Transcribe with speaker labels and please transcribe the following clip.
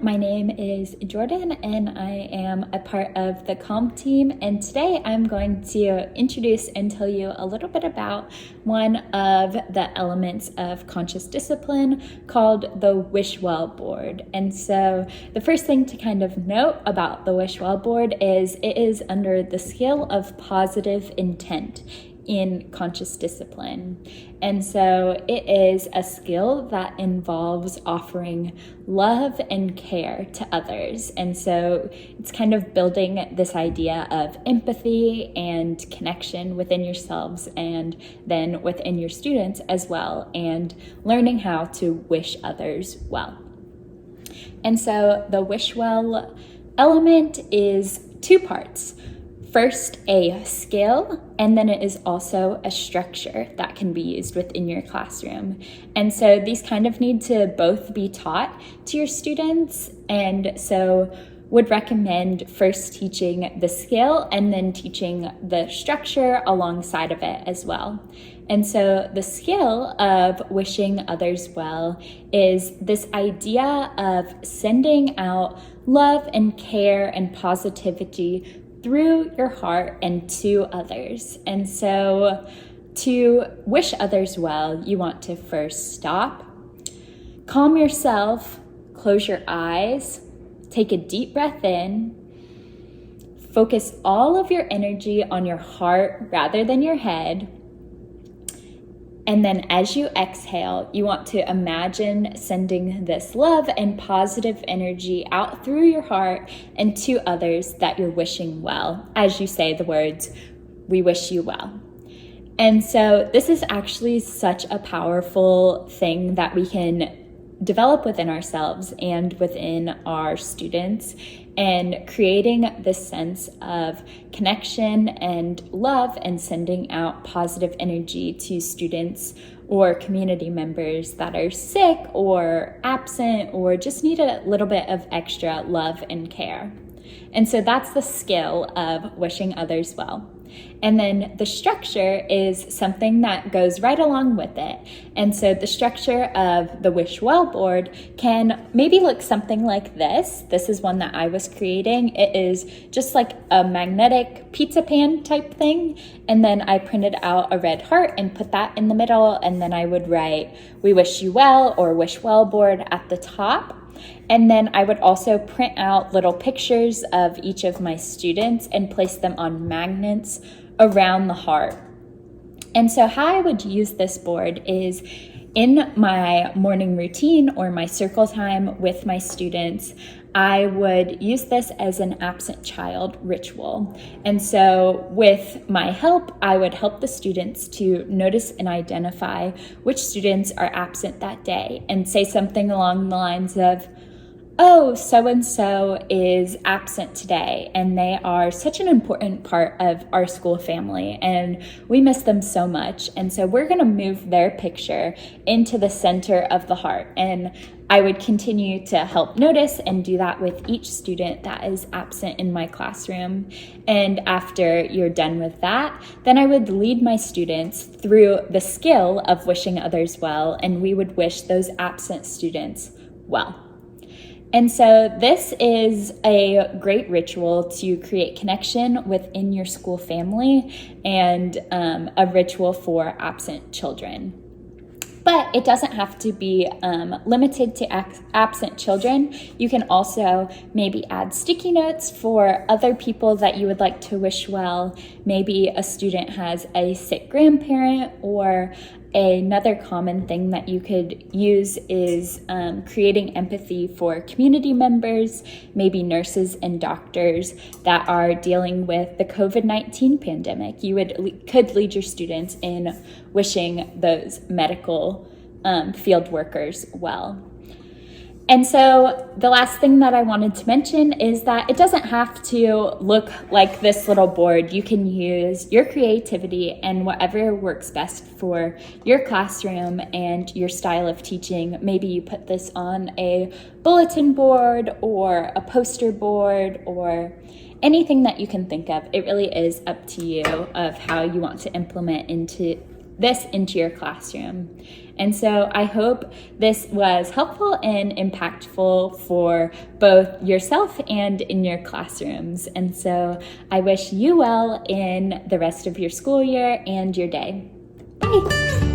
Speaker 1: my name is Jourdain and I am a part of the CALM team, and today I'm going to introduce and tell you a little bit about one of the elements of conscious discipline called the Wish Well board. And so the first thing to kind of note about the Wish Well board is it is under the scale of positive intent in conscious discipline. And so it is a skill that involves offering love and care to others. And so it's kind of building this idea of empathy and connection within yourselves and then within your students as well, and learning how to wish others well. And so the wish well element is two parts. First, a skill, and then it is also a structure that can be used within your classroom. And so these kind of need to both be taught to your students, and so would recommend first teaching the skill and then teaching the structure alongside of it as well. And so the skill of wishing others well is this idea of sending out love and care and positivity through your heart and to others. And so to wish others well, you want to first stop, calm yourself, close your eyes, take a deep breath in, focus all of your energy on your heart rather than your head. And then as you exhale, you want to imagine sending this love and positive energy out through your heart and to others that you're wishing well, as you say the words, "We wish you well." And so this is actually such a powerful thing that we can develop within ourselves and within our students, and creating this sense of connection and love and sending out positive energy to students or community members that are sick or absent or just need a little bit of extra love and care. And so that's the skill of wishing others well. And then the structure is something that goes right along with it. And so the structure of the Wish Well board can maybe look something like this. This is one that I was creating. It is just like a magnetic pizza pan type thing. And then I printed out a red heart and put that in the middle. And then I would write, "We wish you well," or "Wish Well board" at the top. And then I would also print out little pictures of each of my students and place them on magnets around the heart. And so how I would use this board is in my morning routine or my circle time with my students, I would use this as an absent child ritual. And so with my help, I would help the students to notice and identify which students are absent that day and say something along the lines of, "Oh, so-and-so is absent today, and they are such an important part of our school family, and we miss them so much. And so we're gonna move their picture into the center of the heart." And I would continue to help notice and do that with each student that is absent in my classroom. And after you're done with that, then I would lead my students through the skill of wishing others well, and we would wish those absent students well. And so this is a great ritual to create connection within your school family and a ritual for absent children. But it doesn't have to be limited to absent children. You can also maybe add sticky notes for other people that you would like to wish well. Maybe a student has a sick grandparent, or another common thing that you could use is creating empathy for community members, maybe nurses and doctors that are dealing with the COVID-19 pandemic. You could lead your students in wishing those medical field workers well. And so the last thing that I wanted to mention is that it doesn't have to look like this little board. You can use your creativity and whatever works best for your classroom and your style of teaching. Maybe you put this on a bulletin board or a poster board or anything that you can think of. It really is up to you of how you want to implement into this into your classroom. And so I hope this was helpful and impactful for both yourself and in your classrooms. And so I wish you well in the rest of your school year and your day. Bye.